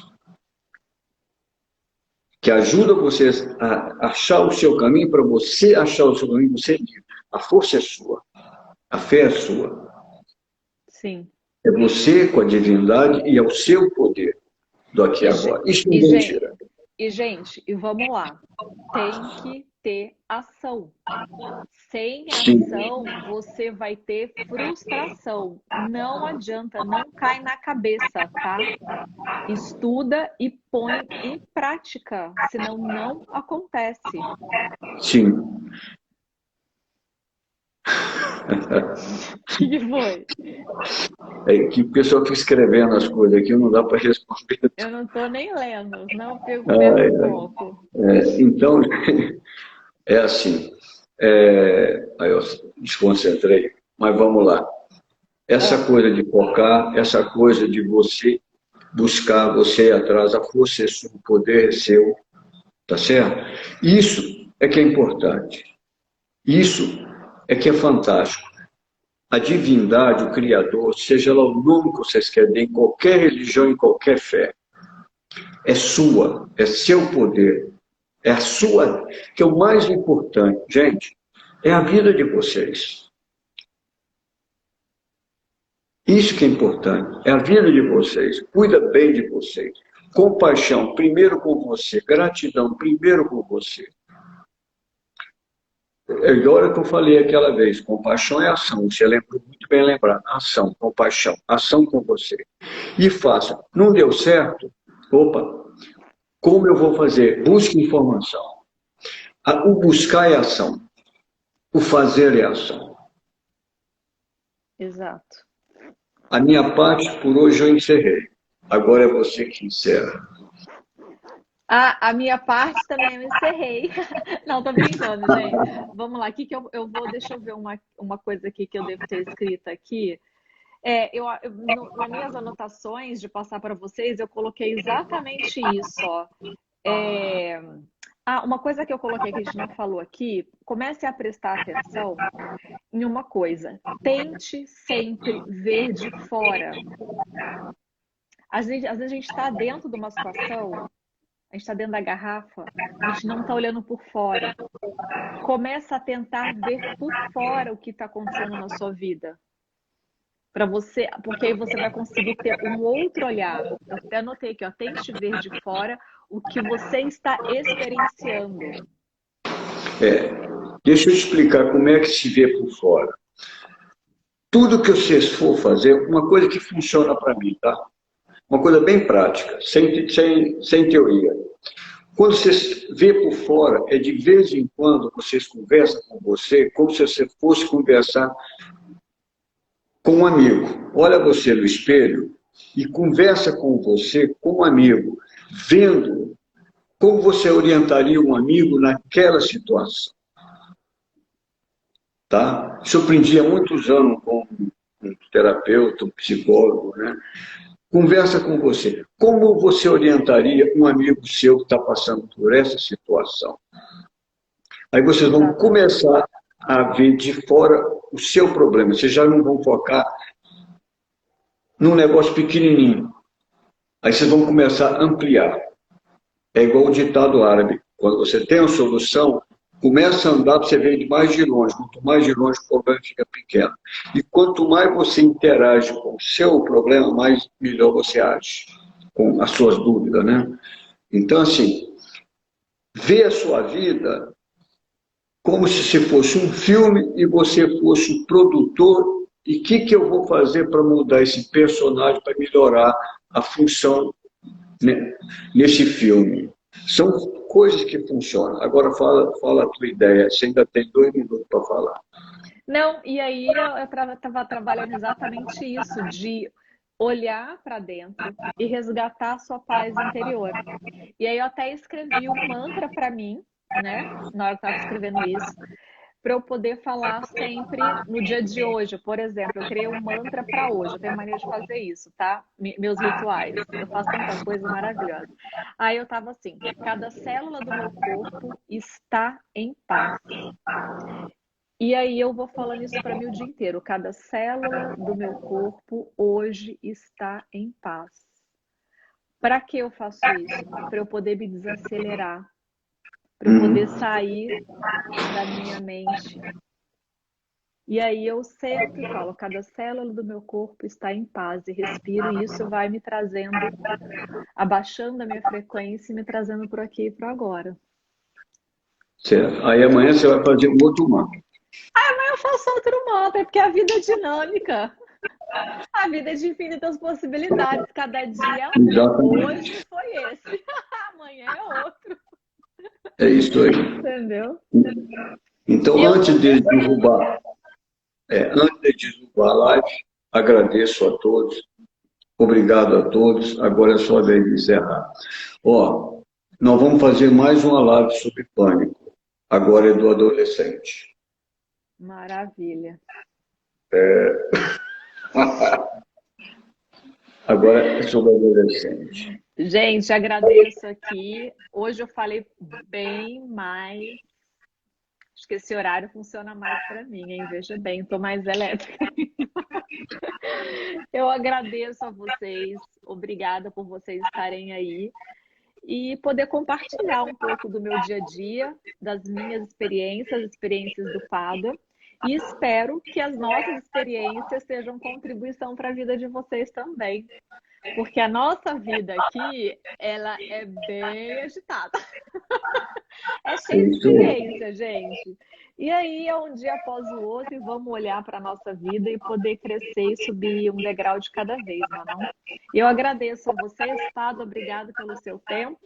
Que ajuda vocês a achar o seu caminho, para você achar o seu caminho, você é livre. A força é sua. A fé é sua. Sim. É você com a divindade e é o seu poder do aqui e agora. Isso ninguém tira. Gente, vamos lá. Tem que ter ação. Sem Sim. ação, você vai ter frustração. Não adianta, não cai na cabeça, tá? Estuda e põe em prática, senão não acontece. Sim. O que foi? É que o pessoal fica escrevendo as coisas aqui, não dá para responder. Eu não estou nem lendo, não pego um pouco. Então, é assim. Aí eu desconcentrei, mas vamos lá. Essa coisa de focar, essa coisa de você buscar, você ir atrás, a força é sua, o poder é seu, tá certo? Isso é que é importante. Isso é que é fantástico. A divindade, o Criador, seja lá o nome que vocês querem, em qualquer religião, em qualquer fé, é sua, é seu poder, é a sua, que é o mais importante, gente, é a vida de vocês. Isso que é importante, é a vida de vocês, cuida bem de vocês. Compaixão, primeiro com você, gratidão, primeiro com você. É agora que eu falei aquela vez, compaixão é ação, você lembra muito bem lembrado, ação, compaixão, ação com você. E faça, não deu certo? Opa, como eu vou fazer? Busque informação. O buscar é ação, o fazer é ação. Exato. A minha parte, por hoje, eu encerrei. Agora é você que encerra. A minha parte também eu encerrei. Não, tô brincando, gente. Vamos lá, aqui que eu vou, deixa eu ver uma coisa aqui que eu devo ter escrito aqui. Nas minhas anotações de passar para vocês, eu coloquei exatamente isso, ó. Uma coisa que eu coloquei que a gente não falou aqui, comece a prestar atenção em uma coisa. Tente sempre ver de fora. Às vezes a gente está dentro de uma situação, a gente está dentro da garrafa, a gente não está olhando por fora. Começa a tentar ver por fora o que está acontecendo na sua vida. Para você, porque aí você vai conseguir ter um outro olhar. Eu até anotei aqui, ó, tente ver de fora o que você está experienciando. Deixa eu explicar como é que se vê por fora. Tudo que vocês for fazer, uma coisa que funciona para mim, tá? Uma coisa bem prática, sem teoria. Quando você vê por fora, é de vez em quando vocês conversam com você, como se você fosse conversar com um amigo. Olha você no espelho e conversa com você como um amigo, vendo como você orientaria um amigo naquela situação. Tá? Isso eu aprendi há muitos anos com um terapeuta, um psicólogo, né? Conversa com você. Como você orientaria um amigo seu que está passando por essa situação? Aí vocês vão começar a ver de fora o seu problema. Vocês já não vão focar num negócio pequenininho. Aí vocês vão começar a ampliar. É igual o ditado árabe. Quando você tem uma solução, começa a andar para você ver de mais de longe. Quanto mais de longe o problema fica pequeno. E quanto mais você interage com o seu problema, mais melhor você age com as suas dúvidas, né? Então, assim, vê a sua vida como se fosse um filme e você fosse o produtor. E o que eu vou fazer para mudar esse personagem, para melhorar a função, né, nesse filme? São coisas que funcionam. Agora fala a tua ideia. Você ainda tem 2 minutos para falar. Não, e aí eu estava trabalhando exatamente isso, de olhar para dentro e resgatar a sua paz interior. E aí eu até escrevi um mantra para mim, né? Na hora que eu estava escrevendo isso, para eu poder falar sempre no dia de hoje. Por exemplo, eu criei um mantra para hoje. Eu tenho mania de fazer isso, tá? Meus rituais. Eu faço tanta coisa maravilhosa. Aí eu estava assim: cada célula do meu corpo está em paz. E aí eu vou falando isso para mim o dia inteiro. Cada célula do meu corpo hoje está em paz. Para que eu faço isso? Para eu poder me desacelerar, para eu poder sair da minha mente. E aí eu sento e falo, cada célula do meu corpo está em paz e respiro, e isso vai me trazendo, abaixando a minha frequência e me trazendo por aqui e por agora. Certo. Aí amanhã você vai fazer um outro mantra. Mas eu faço outro mantra, porque a vida é dinâmica. A vida é de infinitas possibilidades. Cada dia é um. Exatamente. Hoje foi esse. Amanhã é outro. É isso aí. Entendeu? Então, E eu antes tô de testando. derrubar, a live, agradeço a todos. Obrigado a todos. Agora é só a vez de encerrar. Ó, nós vamos fazer mais uma live sobre pânico. Agora é do adolescente. Maravilha. Agora é sobre adolescente. Gente, agradeço aqui. Hoje eu falei bem mais. Acho que esse horário funciona mais para mim, hein? Veja bem, estou mais elétrica. Eu agradeço a vocês. Obrigada por vocês estarem aí. E poder compartilhar um pouco do meu dia a dia, das minhas experiências, experiências do Pada. E espero que as nossas experiências sejam contribuição para a vida de vocês também. Porque a nossa vida aqui, ela é bem agitada. É É cheia de isso aí. experiência, gente. E aí é um dia após o outro e vamos olhar para a nossa vida e poder crescer e subir um degrau de cada vez, não é não? E eu agradeço a vocês, Pada, obrigado pelo seu tempo.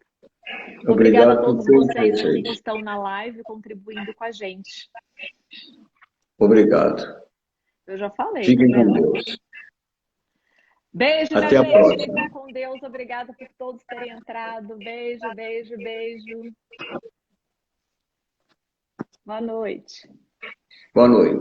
Obrigada a Obrigado por todos todos vocês aqui que vocês. estão na live contribuindo com a gente. Obrigado. Eu já falei, tá Fiquem com vendo? Deus. Beijo, minha Até a gente. próxima. Fiquem com Deus. Obrigada por todos terem entrado. Beijo, beijo, beijo. Boa noite. Boa noite.